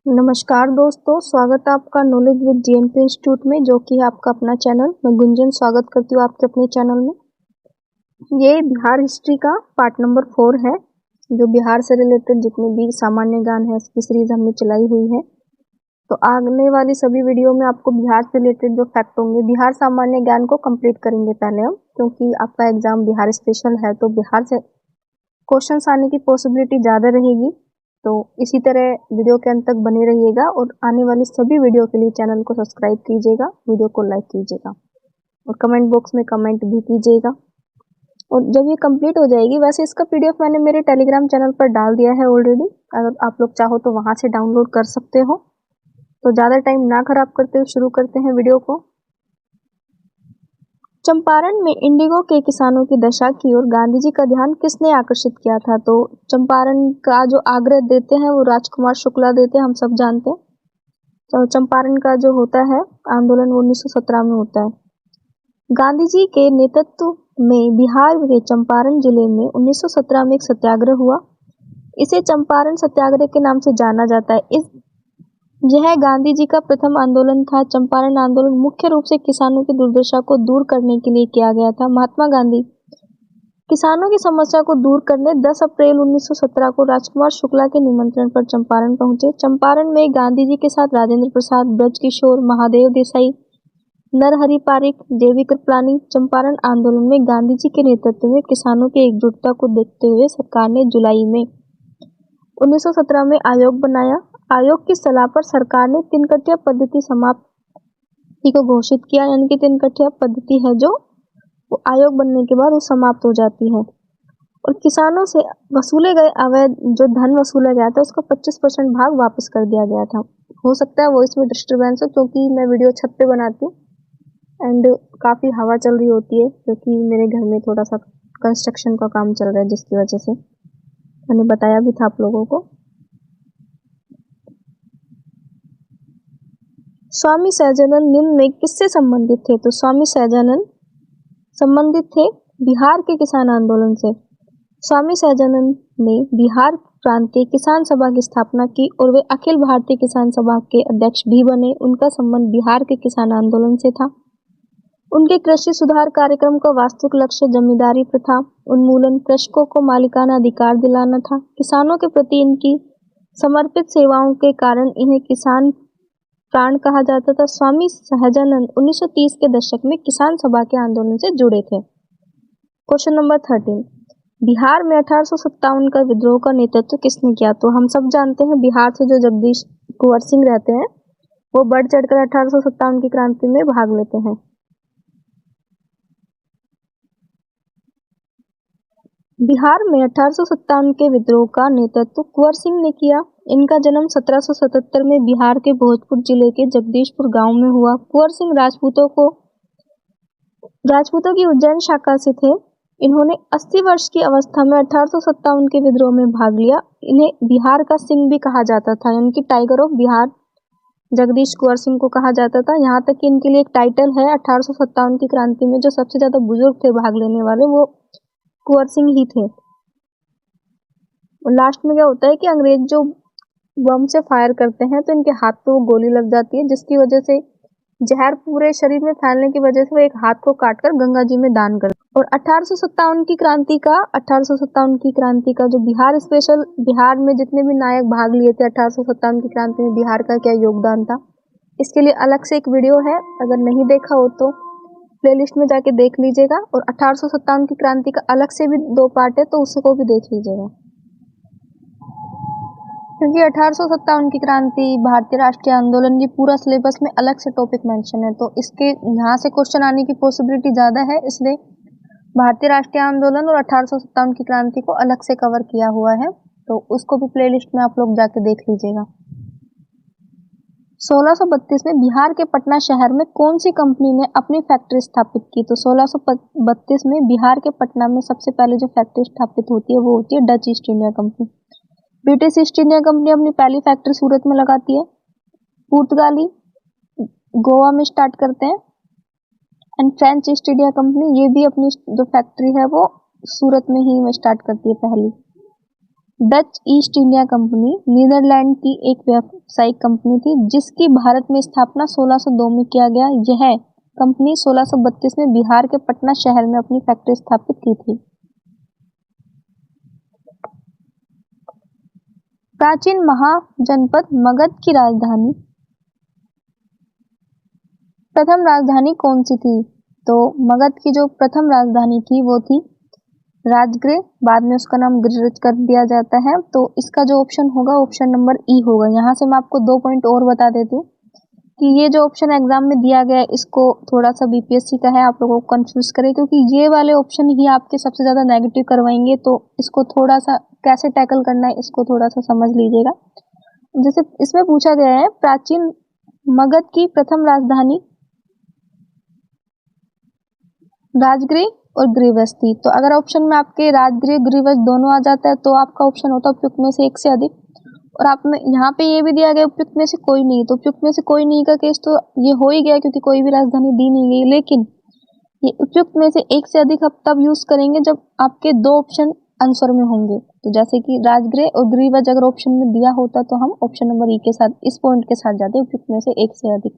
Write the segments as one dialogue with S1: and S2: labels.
S1: नमस्कार दोस्तों, स्वागत है आपका नॉलेज विद जीएनपी इंस्टीट्यूट में, जो कि है आपका अपना चैनल। मैं गुंजन स्वागत करती हूँ आपके अपने चैनल में। ये बिहार हिस्ट्री का पार्ट नंबर 4 है, जो बिहार से रिलेटेड जितने भी सामान्य ज्ञान है इसकी सीरीज हमने चलाई हुई है। तो आने वाली सभी वीडियो में आपको बिहार से रिलेटेड जो फैक्ट होंगे, बिहार सामान्य ज्ञान को कंप्लीट करेंगे पहले हम, क्योंकि आपका एग्जाम बिहार स्पेशल है तो बिहार से क्वेश्चन आने की पॉसिबिलिटी ज़्यादा रहेगी। तो इसी तरह वीडियो के अंत तक बने रहिएगा और आने वाली सभी वीडियो के लिए चैनल को सब्सक्राइब कीजिएगा, वीडियो को लाइक कीजिएगा और कमेंट बॉक्स में कमेंट भी कीजिएगा। और जब ये कंप्लीट हो जाएगी, वैसे इसका पीडीएफ मैंने मेरे टेलीग्राम चैनल पर डाल दिया है ऑलरेडी, अगर आप लोग चाहो तो वहाँ से डाउनलोड कर सकते हो। तो ज़्यादा टाइम ना खराब करते हुए शुरू करते हैं वीडियो को। चंपारण में इंडिगो के किसानों की दशा की ओर गांधी जी का ध्यान किसने आकर्षित किया था? तो चंपारण का जो आग्रह देते हैं वो राजकुमार शुक्ला देते हैं, हम सब जानते हैं। तो चंपारण का जो होता है आंदोलन 1917 में होता है। गांधी जी के नेतृत्व में बिहार के चंपारण जिले में 1917 में एक सत्याग्रह हुआ। इसे चंपारण सत्याग्रह के नाम से जाना जाता है। यह गांधी जी का प्रथम आंदोलन था। चंपारण आंदोलन मुख्य रूप से किसानों की दुर्दशा को दूर करने के लिए किया गया था। महात्मा गांधी किसानों की समस्या को दूर करने 10 अप्रैल 1917 को राजकुमार शुक्ला के निमंत्रण पर चंपारण पहुंचे। चंपारण में गांधी जी के साथ राजेंद्र प्रसाद, ब्रज किशोर, महादेव देसाई, नरहरि पारिक, जेवी कृपलानी। चंपारण आंदोलन में गांधी जी के नेतृत्व में किसानों की एकजुटता को देखते हुए सरकार ने जुलाई में 1917 में आयोग बनाया। आयोग की सलाह पर सरकार ने तिनकटिया पद्धति समाप्ति को घोषित किया, यानी कि तिनकटिया पद्धति है जो वो आयोग बनने के बाद वो समाप्त हो जाती है। और किसानों से वसूले गए अवैध जो धन वसूला गया था उसका 25% भाग वापस कर दिया गया था। हो सकता है वो इसमें डिस्टर्बेंस हो, क्योंकि मैं वीडियो छत पे बनाती हूँ एंड काफ़ी हवा चल रही होती है, क्योंकि मेरे घर में थोड़ा सा कंस्ट्रक्शन का काम चल रहा है, जिसकी वजह से मैंने बताया भी था आप लोगों को। स्वामी सहजानंद निम्न में किससे संबंधित थे? तो स्वामी सहजानंद संबंधित थे बिहार के किसान आंदोलन से। स्वामी सहजानंद ने बिहार प्रांतीय किसान सभा की स्थापना की और वे अखिल भारतीय किसान सभा के अध्यक्ष भी बने। उनका संबंध बिहार के किसान आंदोलन से था। उनके कृषि सुधार कार्यक्रम का वास्तविक लक्ष्य जमींदारी प्रथा उन्मूलन, कृषकों को मालिकाना अधिकार दिलाना था। किसानों के प्रति इनकी समर्पित सेवाओं के कारण इन्हें किसान प्राण कहा जाता था। स्वामी सहजानंद 1930 के दशक में किसान सभा के आंदोलन से जुड़े थे। क्वेश्चन नंबर 13, बिहार में 1857 का विद्रोह का नेतृत्व किसने किया? तो हम सब जानते हैं बिहार से जो जगदीश कुंवर सिंह रहते हैं वो बढ़ चढ़कर 1857 की क्रांति में भाग लेते हैं। बिहार में 1857 के विद्रोह का नेतृत्व कुंवर सिंह ने किया। इनका जन्म 1777 में बिहार के भोजपुर जिले के जगदीशपुर गांव में हुआ। कुंवर सिंह राजपूतों की उज्जैन शाखा से थे। इन्होंने 80 वर्ष की अवस्था में 1857 के विद्रोह में भाग लिया। इन्हें बिहार का सिंह भी कहा जाता था, यानी कि टाइगर ऑफ बिहार जगदीश कुंवर सिंह को कहा जाता था। यहाँ तक कि इनके लिए एक टाइटल है। 1857 की क्रांति में जो सबसे ज्यादा बुजुर्ग थे भाग लेने वाले, वो कुंवर सिंह ही थे। और लास्ट में क्या होता है कि अंग्रेज जो बम से फायर करते हैं तो इनके हाथ पे वो गोली लग जाती है, जिसकी वजह से जहर पूरे शरीर में फैलने की वजह से वो एक हाथ को काटकर गंगा जी में दान कर। और 1857 की क्रांति का जो बिहार स्पेशल, बिहार में जितने भी नायक भाग लिए थे 1857 की क्रांति में, बिहार का क्या योगदान था, इसके लिए अलग से एक वीडियो है। अगर नहीं देखा हो तो प्लेलिस्ट में जाके देख लीजिएगा। और 1857 की क्रांति का अलग से भी 2 पार्ट है, तो उसको भी देख लीजिएगा, क्योंकि 1857 की क्रांति, भारतीय राष्ट्रीय आंदोलन, ये पूरा सिलेबस में अलग से टॉपिक मेंशन है, तो इसके यहाँ से क्वेश्चन आने की पॉसिबिलिटी ज़्यादा है, इसलिए भारतीय राष्ट्रीय आंदोलन और 1857 की क्रांति को अलग से कवर किया हुआ है, तो उसको भी प्लेलिस्ट में आप लोग जाके देख लीजिएगा। 1632 में बिहार के पटना शहर में कौन सी कंपनी ने अपनी फैक्ट्री स्थापित की? तो 1632 में बिहार के पटना में सबसे पहले जो फैक्ट्री स्थापित होती है वो होती है Dutch East India company. British east India company अपनी पहली फैक्ट्री सूरत में लगाती है। पुर्तगाली गोवा में स्टार्ट करते हैं। And French east India company ये भी अपनी जो फैक्ट्री है वो सूरत में ही स्टार्ट करती है पहली। Dutch East India Company Netherlands की एक व्यावसायिक कंपनी थी जिसकी भारत में स्थापना 1602 में किया गया। यह कंपनी 1632 में बिहार के पटना शहर में अपनी फैक्ट्री स्थापित की थी। प्राचीन महाजनपद मगध की राजधानी, प्रथम राजधानी कौन सी थी? तो मगध की जो प्रथम राजधानी थी वो थी राजगृह, बाद में उसका नाम गिरिराज कर दिया जाता है। तो इसका जो ऑप्शन होगा ऑप्शन नंबर ई होगा। यहाँ से मैं आपको 2 पॉइंट और बता देती हूँ कि ये जो ऑप्शन एग्जाम में दिया गया है इसको थोड़ा सा बीपीएससी का है, आप लोगों को कंफ्यूज करे, क्योंकि ये वाले ऑप्शन ही आपके सबसे ज्यादा नेगेटिव करवाएंगे। तो इसको थोड़ा सा कैसे टैकल करना है इसको थोड़ा सा समझ लीजिएगा। जैसे इसमें पूछा गया है प्राचीन मगध की प्रथम राजधानी राजगृह और गृहवश थी। तो अगर ऑप्शन में आपके राजगृह गृहवश दोनों आ जाता है तो आपका ऑप्शन होता है उपयुक्त में से एक से अधिक। और आप में यहाँ पे ये भी दिया गया उपयुक्त में से कोई नहीं, तो उपयुक्त में से कोई नहीं का केस तो ये हो ही गया क्योंकि कोई भी राजधानी दी नहीं गई। लेकिन ये उपयुक्त में से एक से अधिक आप तब यूज करेंगे जब आपके 2 ऑप्शन आंसर में होंगे। तो जैसे कि राजगृह और गृहवश अगर ऑप्शन में दिया होता तो हम ऑप्शन नंबर ई के साथ इस पॉइंट के साथ जाते उपयुक्त में से एक से अधिक।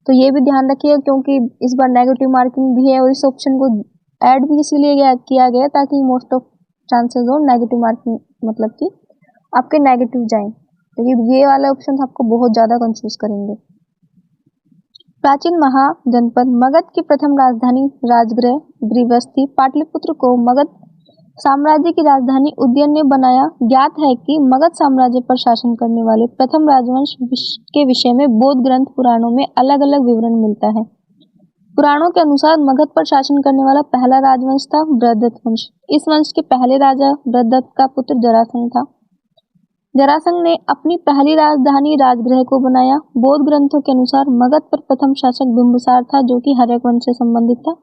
S1: तो ये भी ध्यान रखिए क्योंकि इस बार नेगेटिव मार्किंग भी है और इस ऑप्शन को ऐड भी इसीलिए किया गया ताकि मोस्ट ऑफ चांसेस हो नेगेटिव मार्किंग, मतलब कि आपके नेगेटिव जाएं। तो ये वाला ऑप्शन आपको बहुत ज्यादा कंफ्यूज करेंगे। प्राचीन महाजनपद मगध की प्रथम राजधानी राजगृह गृहवश थी। पाटलिपुत्र को मगध साम्राज्य की राजधानी उदयन ने बनाया। ज्ञात है कि मगध साम्राज्य पर शासन करने वाले प्रथम राजवंश के विषय में बौद्ध ग्रंथ पुराणों में अलग अलग विवरण मिलता है। पुराणों के अनुसार मगध पर शासन करने वाला पहला राजवंश था बृहदत्त वंश। इस वंश के पहले राजा बृहदत्त का पुत्र जरासंध था। जरासंध ने अपनी पहली राजधानी राजगृह को बनाया। बौद्ध ग्रंथों के अनुसार मगध पर प्रथम शासक बिंबिसार था जो कि हर्यक वंश से संबंधित था।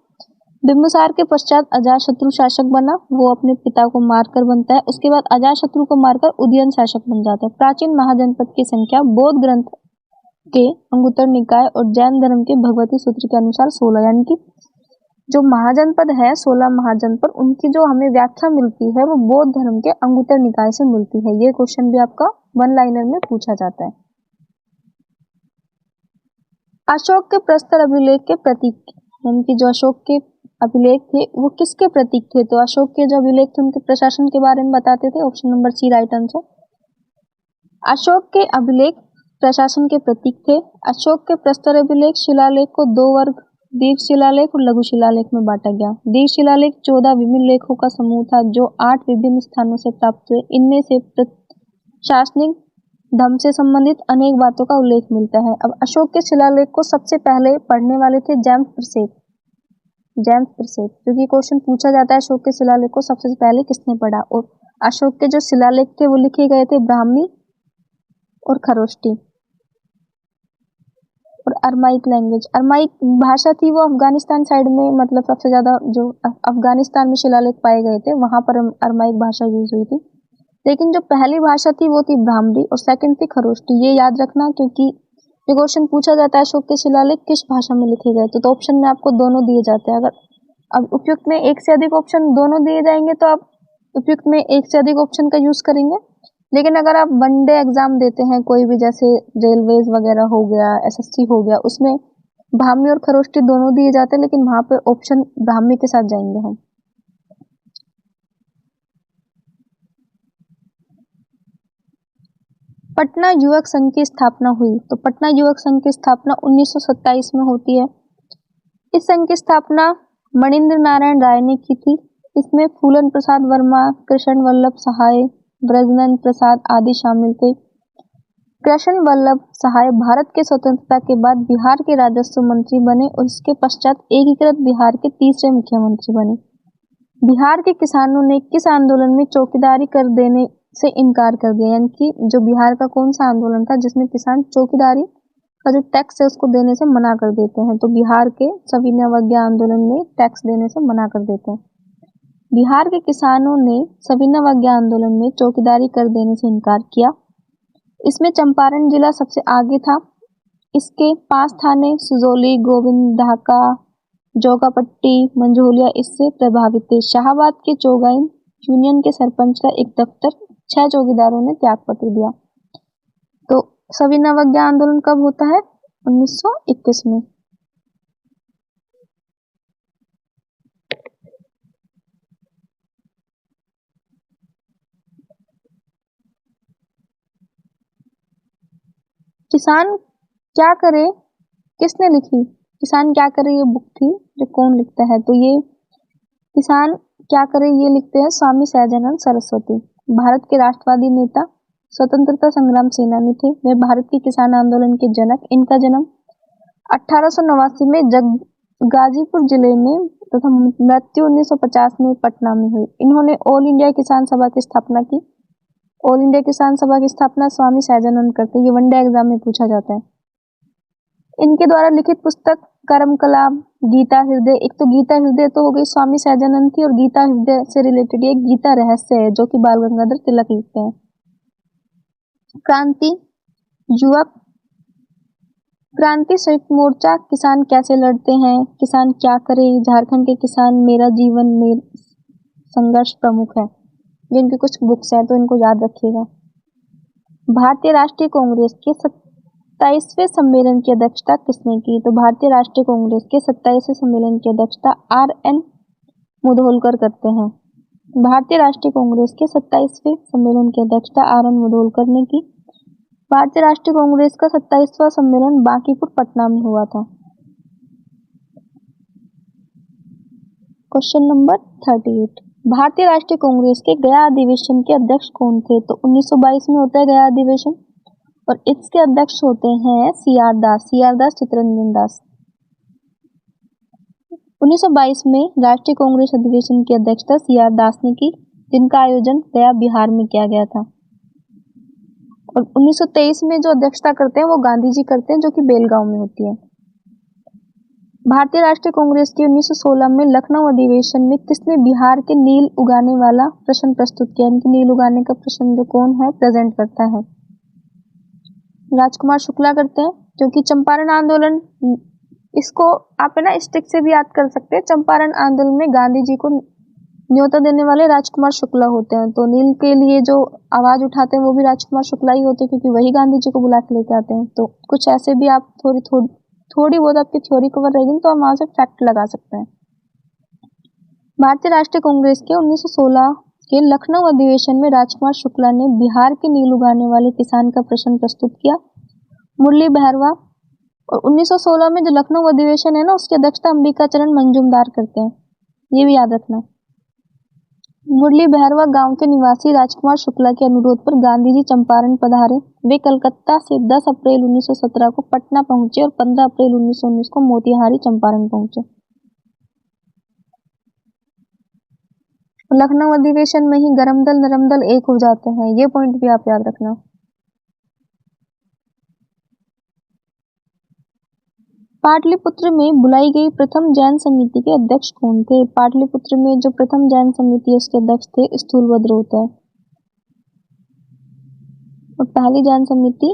S1: बिंबिसार के पश्चात अजातशत्रु शासक बना, वो अपने पिता को मारकर बनता है। उसके बाद अजातशत्रु को मारकर उदयन शासक बन जाता है। प्राचीन महाजनपद की संख्या बौद्ध ग्रंथ के अंगुत्तर निकाय और जैन धर्म के भगवती सूत्र के अनुसार 16, यानी कि जो महाजनपद है 16 महाजनपद, उनकी जो हमें व्याख्या मिलती है वो बौद्ध धर्म के अंगुत्तर निकाय से मिलती है। ये क्वेश्चन भी आपका 1 लाइनर में पूछा जाता है। अशोक के प्रस्तर अभिलेख के प्रतीक, यानी कि जो अशोक के अभिलेख थे वो किसके प्रतीक थे? तो अशोक के जो अभिलेख थे उनके प्रशासन के बारे में बताते थे। Option number C right answer. Ashoka के अभिलेख प्रशासन के प्रतीक थे। अशोक के प्रस्तर अभिलेख शिलालेख को 2 वर्ग दीर्घ शिलालेख और लघु शिलालेख में बांटा गया। दीर्घ शिलालेख 14 विभिन्न लेखों का समूह था जो 8 विभिन्न स्थानों से प्राप्त हुए। इनमें से प्रशासनिक धर्म से संबंधित अनेक बातों का उल्लेख मिलता है। अब अशोक के शिलालेख को सबसे पहले पढ़ने वाले थे जेम्स प्रिसेप, क्योंकि क्वेश्चन पूछा जाता है अशोक के शिलालेख को सबसे पहले किसने पढ़ा। और अशोक के जो शिलालेख थे वो लिखे गए थे ब्राह्मी और खरोष्टी और अरमाइक लैंग्वेज। अरमाइक भाषा थी वो अफगानिस्तान साइड में, मतलब सबसे ज्यादा जो अफगानिस्तान में शिलालेख पाए गए थे वहां पर अरमाइक भाषा यूज हुई थी। लेकिन जो पहली भाषा थी वो थी ब्राह्मी और सेकंड थी खरोष्टी। ये याद रखना क्योंकि ये क्वेश्चन पूछा जाता है अशोक के शिलालेख किस भाषा में लिखे गए। तो ऑप्शन में आपको दोनों दिए जाते हैं। अगर अब उपयुक्त में एक से अधिक ऑप्शन दोनों दिए जाएंगे तो आप उपयुक्त में एक से अधिक ऑप्शन का यूज करेंगे। लेकिन अगर आप वनडे एग्जाम देते हैं कोई भी, जैसे रेलवेज वगैरह हो गया, एसएससी हो गया, उसमें ब्राह्मी और खरोष्टी दोनों दिए जाते हैं, लेकिन वहां पे ऑप्शन ब्राह्मी के साथ जाएंगे हम। पटना युवक संघ की स्थापना हुई। तो पटना युवक संघ की स्थापना 1927 में होती है। इस संघ की स्थापना मणिंद्र नारायण राय ने की थी। इसमें फूलन प्रसाद वर्मा, कृष्ण वल्लभ सहाय, ब्रजनंद प्रसाद आदि शामिल थे। कृष्ण वल्लभ सहाय भारत के स्वतंत्रता के बाद बिहार के राजस्व मंत्री बने और इसके पश्चात एकीकृत बिहार के तीसरे मुख्यमंत्री बने। बिहार के किसानों ने किस आंदोलन में चौकीदारी कर देने से इनकार कर दिया? यानी कि जो बिहार का कौन सा आंदोलन था जिसमें किसान चौकीदारी का जो टैक्स है उसको देने से मना कर देते हैं? तो बिहार के सविनय अवज्ञा आंदोलन में टैक्स देने से मना कर देते हैं। बिहार के किसानों ने सविनय अवज्ञा आंदोलन में चौकीदारी कर देने से इनकार किया। इसमें चंपारण जिला सबसे आगे था। इसके 5 थाने सुजौली, गोविंद, ढाका, जोगापट्टी, मंझोलिया इससे प्रभावित थे। शाहाबाद के चौगाइन यूनियन के सरपंच का एक दफ्तर 6 चौकीदारों ने त्याग पत्र दिया। तो सविनय अवज्ञा आंदोलन कब होता है? 1921 में। किसान क्या करे किसने लिखी? किसान क्या करे ये बुक थी जो कौन लिखता है? तो ये किसान क्या करे ये लिखते हैं स्वामी सहजानंद सरस्वती। भारत के राष्ट्रवादी नेता, स्वतंत्रता संग्राम सेनानी थे। वे भारत के किसान आंदोलन के जनक। इनका जन्म 1889 में गाजीपुर जिले में तथा मृत्यु 1950 में पटना में हुई। इन्होंने ऑल इंडिया किसान सभा की स्थापना की। ऑल इंडिया किसान सभा की स्थापना स्वामी सहजानंद करते। ये वनडे एग्जाम में पूछा जाता है। इनके द्वारा लिखित पुस्तक कर्म कलाम, गीता हृदय। एक तो गीता हृदय तो हो गई स्वामी सहजानंद की, और गीता हृदय से रिलेटेड एक गीता रहस्य है जो कि बाल गंगाधर तिलक लिखते हैं। क्रांति, युवक क्रांति, संयुक्त मोर्चा, किसान कैसे लड़ते हैं, किसान क्या करे, झारखंड के किसान, मेरा जीवन में संघर्ष प्रमुख है। ये इनकी कुछ बुक्स हैं तो इनको याद रखिएगा। भारतीय राष्ट्रीय कांग्रेस के 27वें सम्मेलन की अध्यक्षता किसने की? तो भारतीय राष्ट्रीय कांग्रेस के 27वें सम्मेलन की अध्यक्षता RN मुधोलकर करते हैं। भारतीय राष्ट्रीय कांग्रेस के 27वें सम्मेलन की अध्यक्षता RN मुधोलकर ने की। भारतीय राष्ट्रीय कांग्रेस का 27वां सम्मेलन बांकीपुर पटना में हुआ था। क्वेश्चन नंबर 38, भारतीय राष्ट्रीय कांग्रेस के गया अधिवेशन के अध्यक्ष कौन थे? तो 1922 में होता है गया अधिवेशन, और इसके अध्यक्ष होते हैं CR दास, चित्तरंजन दास। 1922 में राष्ट्रीय कांग्रेस अधिवेशन की अध्यक्षता CR दास ने की, जिनका आयोजन गया बिहार में किया गया था। और 1923 में जो अध्यक्षता करते हैं वो गांधी जी करते हैं, जो कि बेलगांव में होती है। भारतीय राष्ट्रीय कांग्रेस की 1916 में लखनऊ अधिवेशन में किसने बिहार के नील उगाने वाला प्रश्न प्रस्तुत किया? इनकी नील उगाने का प्रश्न जो कौन है प्रेजेंट करता है? राजकुमार शुक्ला करते हैं। क्योंकि चंपारण आंदोलन, इसको आप है ना स्टिक से भी याद कर सकते हैं। चंपारण आंदोलन में गांधी जी को न्योता देने वाले राजकुमार शुक्ला होते हैं, तो नील के लिए जो आवाज उठाते हैं वो भी राजकुमार शुक्ला ही होते हैं, क्योंकि वही गांधी जी को बुला के लेके आते हैं। तो कुछ ऐसे भी आप थोड़ी बहुत आपकी थ्योरी कवर रहेगी तो आप वहां से फैक्ट लगा सकते हैं। भारतीय राष्ट्रीय कांग्रेस के 1916 के लखनऊ अधिवेशन में राजकुमार शुक्ला ने बिहार के नील उगाने वाले किसान का प्रश्न प्रस्तुत किया। मुरली बहरवा, और 1916 में जो लखनऊ अधिवेशन है ना उसकी अध्यक्षता अंबिकाचरण मंजूमदार करते हैं, ये भी याद रखना। मुरली बहरवा गांव के निवासी राजकुमार शुक्ला के अनुरोध पर गांधी जी चंपारण पधारे। वे कलकत्ता से 10 अप्रैल 1917 को पटना पहुंचे और 15 अप्रैल 1919 को मोतिहारी चंपारण पहुंचे। लखनऊ अधिवेशन में ही गरम दल नरम दल एक हो जाते हैं, ये पॉइंट भी आप याद रखना। पाटलिपुत्र में बुलाई गई प्रथम जैन समिति के अध्यक्ष कौन थे? पाटलिपुत्र में जो प्रथम जैन समिति है उसके अध्यक्ष थे स्थूलभद्र होता है। और पहली जैन समिति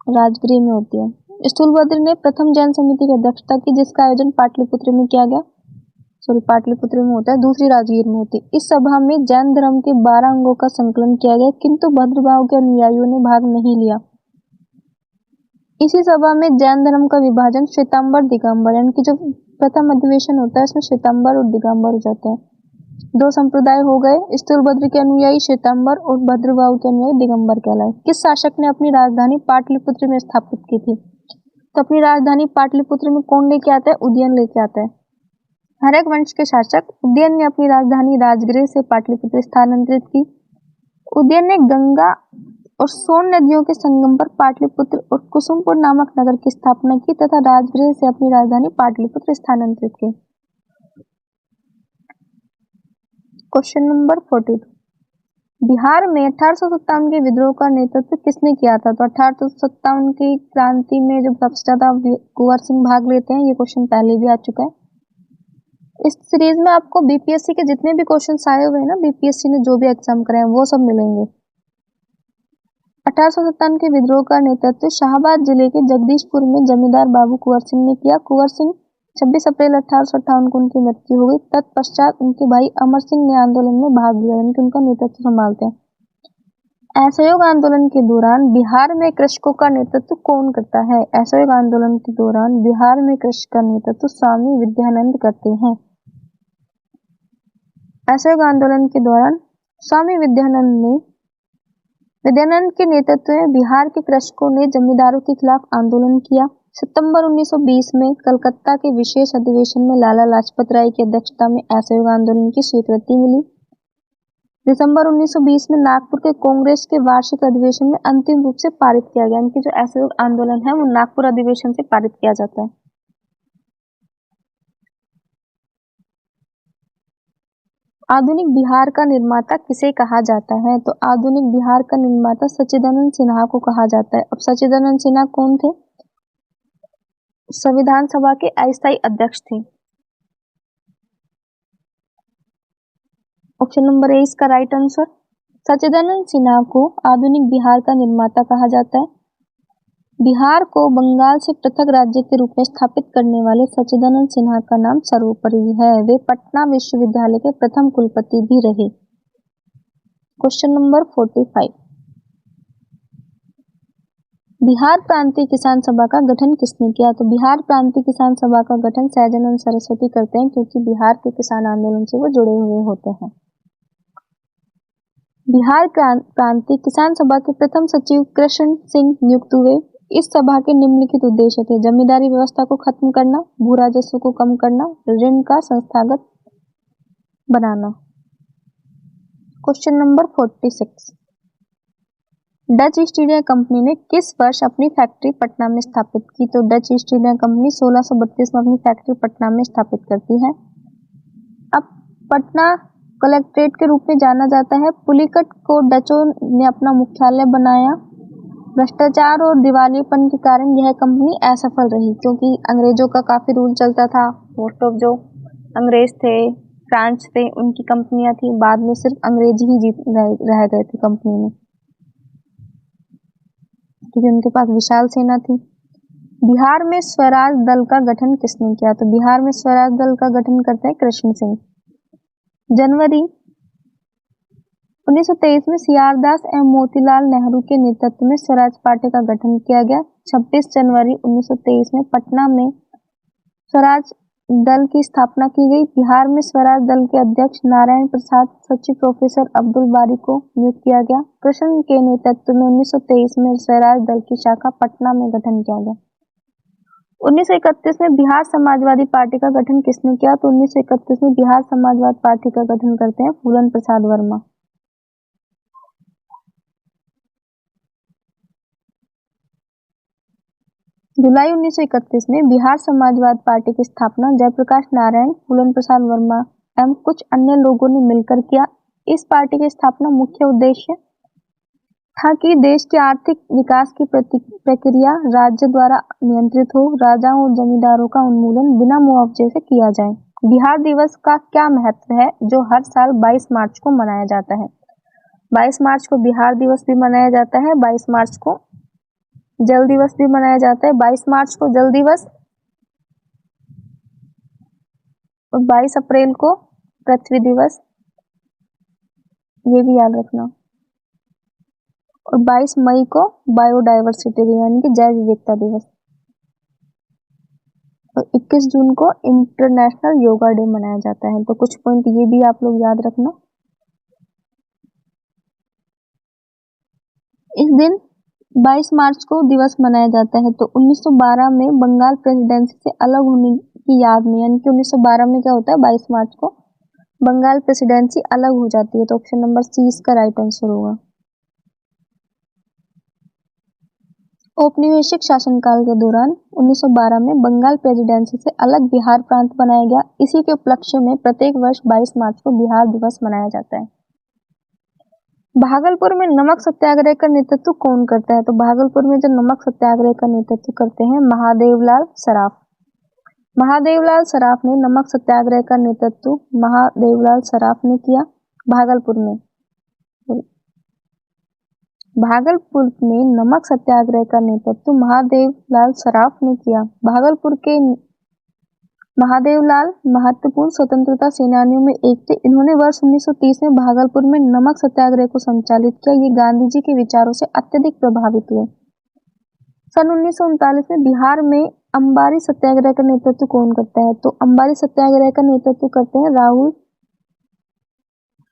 S1: राजगृह में होती है। स्थूलभद्र ने प्रथम जैन समिति की अध्यक्षता की, जिसका आयोजन पाटलिपुत्र में किया गया। पाटलिपुत्र में होता है, दूसरी राजगीर में होती है। इस सभा में जैन धर्म के 12 अंगों का संकलन किया गया, किंतु भद्रभाव के अनुयायियों ने भाग नहीं लिया। इसी सभा में जैन धर्म का विभाजन श्वेतांबर दिगंबर, यानी कि जो प्रथम अधिवेशन होता है इसमें श्वेतांबर और दिगंबर हो जाते हैं। दो संप्रदाय हो गए, स्थूलभद्र के अनुयायी श्वेतांबर और भद्रभाव के अनुयायी दिगंबर कहलाए। किस शासक ने अपनी राजधानी पाटलिपुत्र में स्थापित की थी? तो अपनी राजधानी पाटलिपुत्र में कौन लेके आता है? उदयन लेके आता है। हर्यक वंश के शासक उदयन ने अपनी राजधानी राजगृह से पाटलिपुत्र स्थानांतरित की। उदयन ने गंगा और सोन नदियों के संगम पर पाटलिपुत्र और कुसुमपुर नामक नगर की स्थापना की तथा राजगृह से अपनी राजधानी पाटलिपुत्र स्थानांतरित की। क्वेश्चन नंबर 42, बिहार में 1857 के विद्रोह का नेतृत्व किसने किया था? तो 1857 की क्रांति में जब सबसे ज्यादा कुंवर सिंह भाग लेते हैं, ये क्वेश्चन पहले भी आ चुका है। इस सीरीज में आपको बीपीएससी के जितने भी क्वेश्चन आए हुए हैं ना, बीपीएससी ने जो भी एग्जाम कराए वो सब मिलेंगे। 1857 के विद्रोह का नेतृत्व शाहाबाद जिले के जगदीशपुर में जमींदार बाबू कुंवर सिंह ने किया। कुंवर सिंह 26 अप्रैल 1858 को उनकी मृत्यु हो गई। तत्पश्चात उनके भाई अमर सिंह ने आंदोलन में भाग लिया, यानी कि उनका नेतृत्व संभालते हैं। असहयोग आंदोलन के दौरान बिहार में कृषकों का नेतृत्व कौन करता है? असहयोग आंदोलन के दौरान बिहार में कृषक का नेतृत्व स्वामी विद्यानंद करते हैं। असहयोग आंदोलन के दौरान स्वामी विद्यानंद के नेतृत्व में बिहार के कृषकों ने जमींदारों के खिलाफ आंदोलन किया। सितंबर 1920 में कलकत्ता के विशेष अधिवेशन में लाला लाजपत राय की अध्यक्षता में असहयोग आंदोलन की स्वीकृति मिली। दिसंबर 1920 में नागपुर के कांग्रेस के वार्षिक अधिवेशन में अंतिम रूप से पारित किया गया। इनकी जो असहयोग आंदोलन है वो नागपुर अधिवेशन से पारित किया जाता है। आधुनिक बिहार का निर्माता किसे कहा जाता है? तो आधुनिक बिहार का निर्माता सच्चिदानंद सिन्हा को कहा जाता है। अब सच्चिदानंद सिन्हा कौन थे? संविधान सभा के अस्थायी अध्यक्ष थे। ऑप्शन नंबर ए इसका राइट आंसर। सच्चिदानंद सिन्हा को आधुनिक बिहार का निर्माता कहा जाता है। बिहार को बंगाल से पृथक राज्य के रूप में स्थापित करने वाले सच्चिदानंद सिन्हा का नाम सर्वोपरि है। वे पटना विश्वविद्यालय के प्रथम कुलपति भी रहे। क्वेश्चन नंबर 45, बिहार प्रांतीय किसान सभा का गठन किसने किया? तो बिहार प्रांतीय किसान सभा का गठन सहजानंद सरस्वती करते हैं, क्योंकि बिहार के किसान आंदोलन से वो जुड़े हुए होते हैं। बिहार प्रांतीय किसान सभा के प्रथम सचिव कृष्ण सिंह नियुक्त हुए। इस सभा के निम्नलिखित उद्देश्य थे: जमींदारी व्यवस्था को खत्म करना, भू राजस्व को कम करना, ऋण का संस्थागत बनाना। Question number 46, Dutch East India Company ने किस वर्ष अपनी फैक्ट्री पटना में स्थापित की? तो डच ईस्ट इंडिया कंपनी 1632 में अपनी फैक्ट्री पटना में स्थापित करती है। अब पटना कलेक्ट्रेट के रूप में जाना जाता है। पुलिकट को डचों ने अपना मुख्यालय बनाया। भ्रष्टाचार और दिवालियेपन के कारण यह कंपनी असफल रही, क्योंकि अंग्रेजों का काफी रूल चलता था। मोस्ट ऑफ जो अंग्रेज थे, फ्रांस थे, उनकी कंपनियां थी। बाद में सिर्फ अंग्रेज ही रह गए थे कंपनी में, क्योंकि उनके पास विशाल सेना थी। बिहार में स्वराज दल का गठन किसने किया? तो बिहार में स्वराज दल का गठन करते हैं कृष्ण सिंह। जनवरी 1923 में सीआरदास एवं मोतीलाल नेहरू के नेतृत्व में स्वराज पार्टी का गठन किया गया। 26 जनवरी 1923 में पटना में स्वराज दल की स्थापना की गई। बिहार में स्वराज दल के अध्यक्ष नारायण प्रसाद सचिव प्रोफेसर अब्दुल बारी को नियुक्त किया गया। कृष्ण के नेतृत्व में 1923 में स्वराज दल की शाखा पटना में गठन किया गया। 1931 में बिहार समाजवादी पार्टी का गठन किसने किया? तो 1931 में बिहार समाजवादी पार्टी का गठन करते हैं फूलन प्रसाद वर्मा। जुलाई 1931 में बिहार समाजवादी पार्टी की स्थापना जयप्रकाश नारायण, फूलन प्रसाद वर्मा एवं कुछ अन्य लोगों ने मिलकर किया। इस पार्टी की स्थापना मुख्य उद्देश्य था कि देश के आर्थिक विकास की प्रक्रिया राज्य द्वारा नियंत्रित हो, राजाओं और जमींदारों का उन्मूलन बिना मुआवजे से किया जाए। बिहार दिवस का क्या महत्व है, जो हर साल 22 मार्च को मनाया जाता है? 22 मार्च को बिहार दिवस भी मनाया जाता है, 22 मार्च को जल दिवस भी मनाया जाता है। 22 मार्च को जल दिवस और 22 अप्रैल को पृथ्वी दिवस, ये भी याद रखना। और 22 मई को बायोडाइवर्सिटी डे यानी कि जैव विविधता दिवस, और 21 जून को इंटरनेशनल योगा डे मनाया जाता है। तो कुछ पॉइंट ये भी आप लोग याद रखना। इस दिन 22 मार्च को दिवस मनाया जाता है। तो 1912 में बंगाल प्रेसिडेंसी से अलग होने की याद में, यानी कि 1912 में क्या होता है, 22 मार्च को बंगाल प्रेसिडेंसी अलग हो जाती है। तो ऑप्शन नंबर सी इसका राइट आंसर होगा। औपनिवेशिक शासनकाल के दौरान 1912 में बंगाल प्रेसिडेंसी से अलग बिहार प्रांत बनाया गया। इसी के उपलक्ष्य में प्रत्येक वर्ष 22 मार्च को बिहार दिवस मनाया जाता है। भागलपुर में नमक सत्याग्रह का नेतृत्व कौन करता है? तो भागलपुर में जो नमक सत्याग्रह का नेतृत्व करते हैं महादेवलाल सराफ। महादेवलाल सराफ ने नमक सत्याग्रह का नेतृत्व महादेवलाल सराफ ने किया। भागलपुर में नमक सत्याग्रह का नेतृत्व महादेवलाल सराफ ने किया। भागलपुर के महादेवलाल महत्वपूर्ण स्वतंत्रता सेनानियों में एक थे। इन्होंने वर्ष 1930 में भागलपुर में नमक सत्याग्रह को संचालित किया। ये गांधी जी के विचारों से अत्यधिक प्रभावित हुए। सन 1939 में बिहार में अंबारी सत्याग्रह का नेतृत्व कौन करता है? तो अंबारी सत्याग्रह का नेतृत्व करते हैं राहुल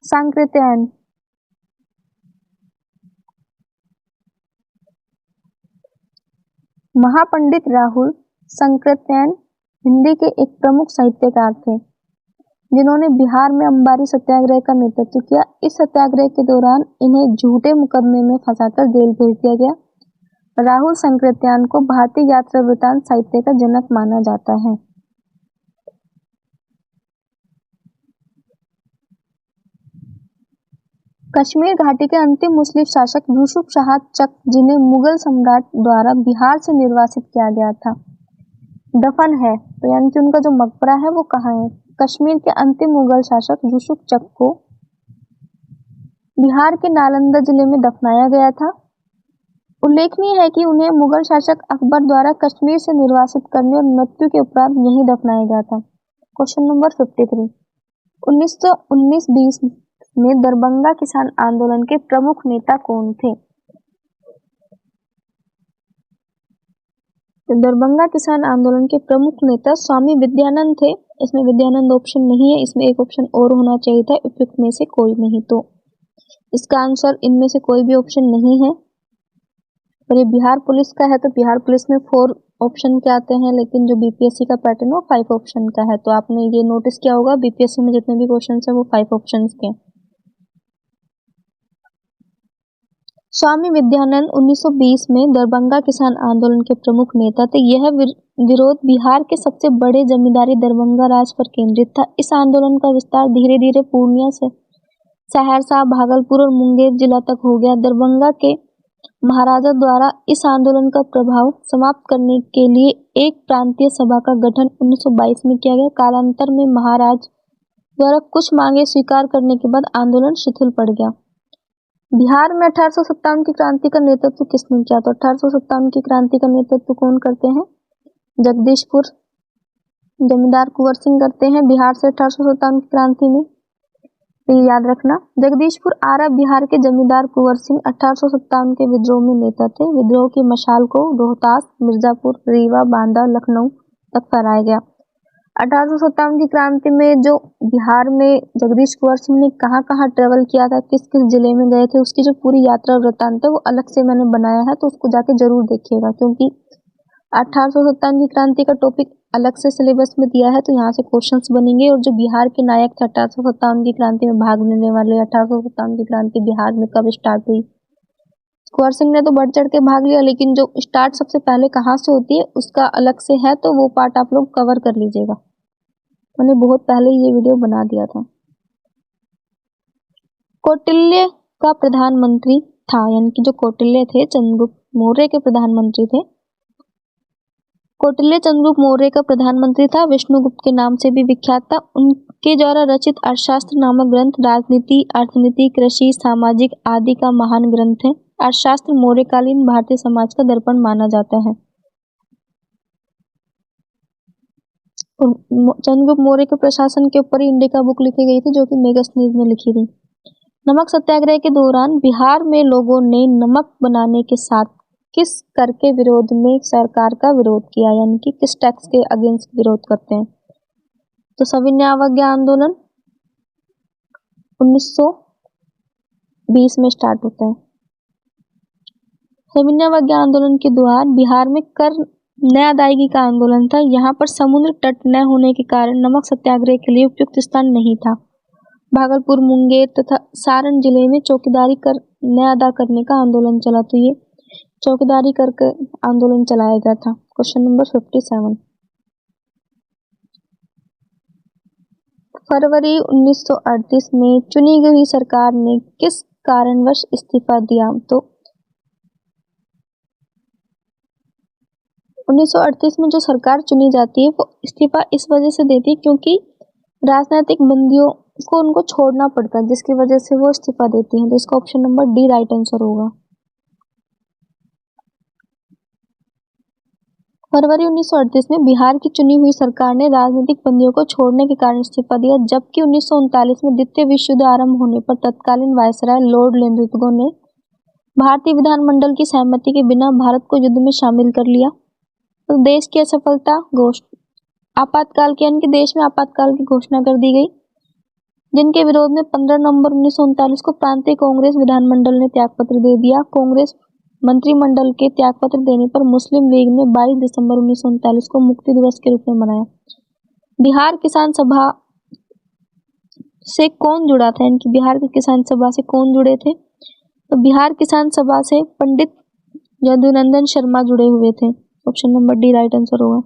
S1: सांकृत्यायन। महापंडित राहुल सांकृत्यायन हिंदी के एक प्रमुख साहित्यकार थे, जिन्होंने बिहार में अंबारी सत्याग्रह का नेतृत्व किया। इस सत्याग्रह के दौरान इन्हें झूठे मुकदमे में फंसाकर जेल भेज दिया गया। राहुल सांकृत्यायन को भारतीय यात्रा वृत्तांत साहित्य का जनक माना जाता है। कश्मीर घाटी के अंतिम मुस्लिम शासक यूसुफ शाह चक, जिन्हें मुगल सम्राट द्वारा बिहार से निर्वासित किया गया था, दफन है। तो यानी कि उनका जो मकबरा है वो कहाँ है? कश्मीर के अंतिम मुगल शासक यूसुफ चक को बिहार के नालंदा जिले में दफनाया गया था। उल्लेखनीय है कि उन्हें मुगल शासक अकबर द्वारा कश्मीर से निर्वासित करने और मृत्यु के उपरांत यहीं दफनाया गया था। क्वेश्चन नंबर 53, 1919-20 में दरभंगा किसान आंदोलन के प्रमुख नेता कौन थे? तो दरभंगा किसान आंदोलन के प्रमुख नेता स्वामी विद्यानंद थे। इसमें विद्यानंद ऑप्शन नहीं है, इसमें एक ऑप्शन और होना चाहिए था, उपयुक्त में से कोई नहीं। तो इसका आंसर इनमें से कोई भी ऑप्शन नहीं है। और ये बिहार पुलिस का है, तो बिहार पुलिस में 4 ऑप्शन के आते हैं, लेकिन जो बीपीएससी का पैटर्न वो 5 ऑप्शन का है। तो आपने ये नोटिस किया होगा, बीपीएससी में जितने भी क्वेश्चन है वो 5 ऑप्शन के। स्वामी विद्यानंद 1920 में दरभंगा किसान आंदोलन के प्रमुख नेता थे। यह विरोध बिहार के सबसे बड़े जमींदारी दरभंगा राज पर केंद्रित था। इस आंदोलन का विस्तार धीरे धीरे पूर्णिया से सहरसा, भागलपुर और मुंगेर जिला तक हो गया। दरभंगा के महाराजा द्वारा इस आंदोलन का प्रभाव समाप्त करने के लिए एक प्रांतीय सभा का गठन 1922 में किया गया। कालांतर में महाराज द्वारा कुछ मांगे स्वीकार करने के बाद आंदोलन शिथिल पड़ गया। बिहार में 1857 की क्रांति का नेतृत्व किसने किया? तो 1857 की क्रांति का नेतृत्व कौन करते हैं? जगदीशपुर जमींदार कुंवर सिंह करते हैं बिहार से 1857 की क्रांति में। तो ये याद रखना, जगदीशपुर आरा बिहार के जमींदार कुंवर सिंह 1857 के विद्रोह में नेता थे। विद्रोह की मशाल को रोहतास, मिर्जापुर, रीवा, बांदा, लखनऊ तक फहराया गया। 1857 की क्रांति में जो बिहार में जगदीश कुंवर सिंह ने कहाँ कहाँ ट्रेवल किया था, किस किस जिले में गए थे, उसकी जो पूरी यात्रा वृत्तांत है वो अलग से मैंने बनाया है, तो उसको जाके जरूर देखिएगा, क्योंकि 1857 की क्रांति का टॉपिक अलग से सिलेबस में दिया है, तो यहाँ से क्वेश्चंस बनेंगे। और जो बिहार के नायक थे 1857 की क्रांति में भाग लेने वाले, 1857 की क्रांति बिहार में कब स्टार्ट हुई? कुंवर सिंह ने तो बढ़ चढ़ के भाग लिया, लेकिन जो स्टार्ट सबसे पहले कहाँ से होती है उसका अलग से है, तो वो पार्ट आप लोग कवर कर लीजिएगा। मैंने बहुत पहले ये वीडियो बना दिया था। कौटिल्य का प्रधानमंत्री था, यानी कि जो कौटिल्य थे चंद्रगुप्त मौर्य के प्रधानमंत्री थे। कौटिल्य चंद्रगुप्त मौर्य का प्रधानमंत्री था, विष्णुगुप्त के नाम से भी विख्यात था। उनके द्वारा रचित अर्थशास्त्र नामक ग्रंथ राजनीति, अर्थनीति, कृषि, सामाजिक आदि का महान ग्रंथ है। अर्थशास्त्र मौर्यकालीन भारतीय समाज का दर्पण माना जाता है। चंद्रगुप्त मौर्य के प्रशासन के ऊपर इंडिका बुक लिखी गई थी, जो कि मेगास्थनीज ने लिखी थी। नमक सत्याग्रह के दौरान बिहार में लोगों ने नमक बनाने के साथ किस कर के विरोध में सरकार का विरोध किया, यानी कि किस टैक्स के अगेंस्ट विरोध करते हैं? तो सविनय अवज्ञा आंदोलन 1920 में स्टार्ट होता है। सविनय अवज्ञा आंदोलन के दौरान बिहार में कर न अदायगी का आंदोलन था। यहाँ पर समुद्र तट न होने के कारण नमक सत्याग्रह के लिए उपयुक्त स्थान नहीं था। भागलपुर, मुंगेर तथा सारण जिले में चौकीदारी कर न अदा करने का आंदोलन चला, तो ये चौकीदारी करके आंदोलन चलाया गया था। क्वेश्चन नंबर 57, फरवरी 1938 में चुनी गई सरकार ने किस कारणवश इस्तीफा दिया? तो 1938 में जो सरकार चुनी जाती है वो इस्तीफा इस वजह से देती है क्योंकि राजनीतिक बंदियों को उनको छोड़ना पड़ता है, जिसकी वजह से वो इस्तीफा देती हैं। तो इसका option number D right answer होगा। फरवरी 1938 में बिहार की चुनी हुई सरकार ने राजनीतिक बंदियों को छोड़ने के कारण इस्तीफा दिया, जबकि 1939 में द्वितीय विश्व युद्ध आरंभ होने पर तत्कालीन वायसराय लॉर्ड लिंथगो ने भारतीय विधानमंडल की सहमति के बिना भारत को युद्ध में शामिल कर लिया। तो देश की असफलता आपातकाल के यानी कि देश में आपातकाल की घोषणा कर दी गई, जिनके विरोध में 15 नवंबर 1939 को प्रांतीय कांग्रेस विधानमंडल ने त्यागपत्र दे दिया। कांग्रेस मंत्रिमंडल के त्यागपत्र देने पर मुस्लिम लीग ने 22 दिसंबर 1939 को मुक्ति दिवस के रूप में मनाया। बिहार किसान सभा से कौन जुड़ा था, यानी कि बिहार की किसान सभा से कौन जुड़े थे? तो बिहार किसान सभा से पंडित यदुनंदन शर्मा जुड़े हुए थे। Option number D right answer होगा।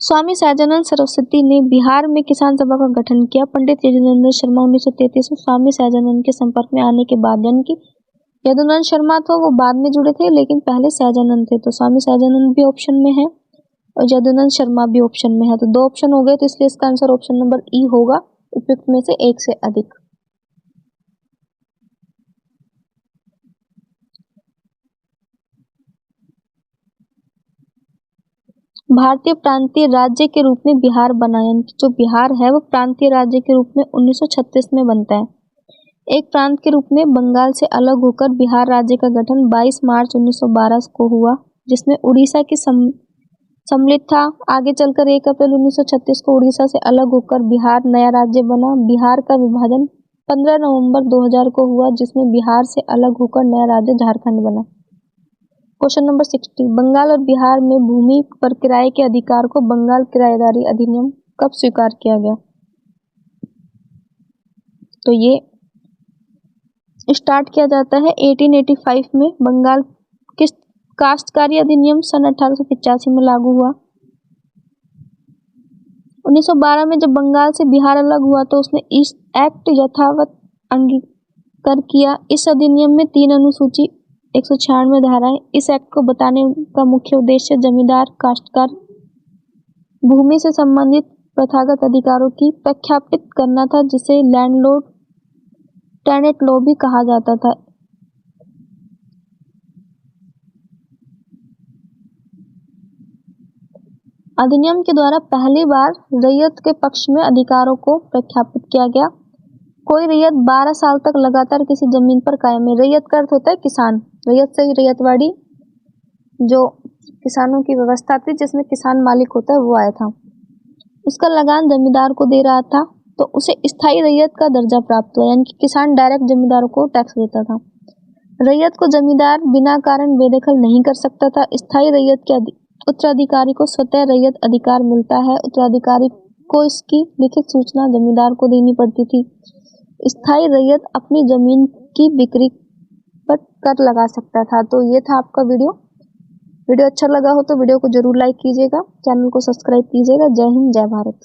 S1: स्वामी सहजानंद सरस्वती ने बिहार में किसान सभा का गठन किया। पंडित यदुनंदन शर्मा 1933 में स्वामी सहजानंद के संपर्क में आने के बाद, यानी कि यदुनंदन शर्मा तो वो बाद में जुड़े थे, लेकिन पहले सहजानंद थे, तो स्वामी सहजानंद भी ऑप्शन में है और यदुनंदन शर्मा भी ऑप्शन में है। तो दो ऑप्शन हो गए, तो इसलिए इसका आंसर ऑप्शन नंबर ई होगा, उपयुक्त में से एक से अधिक। भारतीय प्रांतीय राज्य के रूप में बिहार बना, यानी कि जो बिहार है वो प्रांतीय राज्य के रूप में 1936 में बनता है। एक प्रांत के रूप में बंगाल से अलग होकर बिहार राज्य का गठन 22 मार्च 1912 को हुआ, जिसमें उड़ीसा की सम्मिलित था। आगे चलकर 1 अप्रैल 1936 को उड़ीसा से अलग होकर बिहार नया राज्य बना। बिहार का विभाजन 15 नवंबर 2000 को हुआ, जिसमें बिहार से अलग होकर नया राज्य झारखंड बना। क्वेश्चन नंबर 60, बंगाल और बिहार में भूमि पर किराए के अधिकार को बंगाल किराएदारी अधिनियम कब स्वीकार किया गया? तो ये स्टार्ट किया जाता है 1885 में। बंगाल किस काश्तकारी अधिनियम सन 1885 में लागू हुआ। 1912 में जब बंगाल से बिहार अलग हुआ तो उसने इस एक्ट यथावत अंगीकार किया। इस अधिनियम में 3 अनुसूची 196 धाराएं। इस एक्ट को बताने का मुख्य उद्देश्य जमींदार काश्तकार भूमि से संबंधित प्रथागत अधिकारों की प्रख्यापित करना था, जिसे लैंडलॉर्ड टेनेंट लॉ भी कहा जाता था। अधिनियम के द्वारा पहली बार रैयत के पक्ष में अधिकारों को प्रख्यापित किया गया। कोई रैयत 12 साल तक लगातार किसी जमीन पर कायम है। रैयत का अर्थ होता है किसान, रैयत से ही रैयतवाड़ी जो किसानों की व्यवस्था थी जिसमें किसान मालिक होता है वो आया था। उसका लगान जमींदार को दे रहा था, तो उसे स्थायी रैयत का दर्जा प्राप्त हुआ, यानी कि किसान डायरेक्ट जमींदारों को टैक्स देता था। रैयत को जमींदार बिना कारण बेदखल नहीं कर सकता था। स्थायी रैयत के उत्तराधिकारी को स्वतः रैयत अधिकार मिलता है। उत्तराधिकारी को इसकी लिखित सूचना जमींदार को देनी पड़ती थी। स्थायी रैयत अपनी जमीन की बिक्री पर कर लगा सकता था। तो ये था आपका वीडियो अच्छा लगा हो तो वीडियो को जरूर लाइक कीजिएगा, चैनल को सब्सक्राइब कीजिएगा। जय हिंद, जय भारत।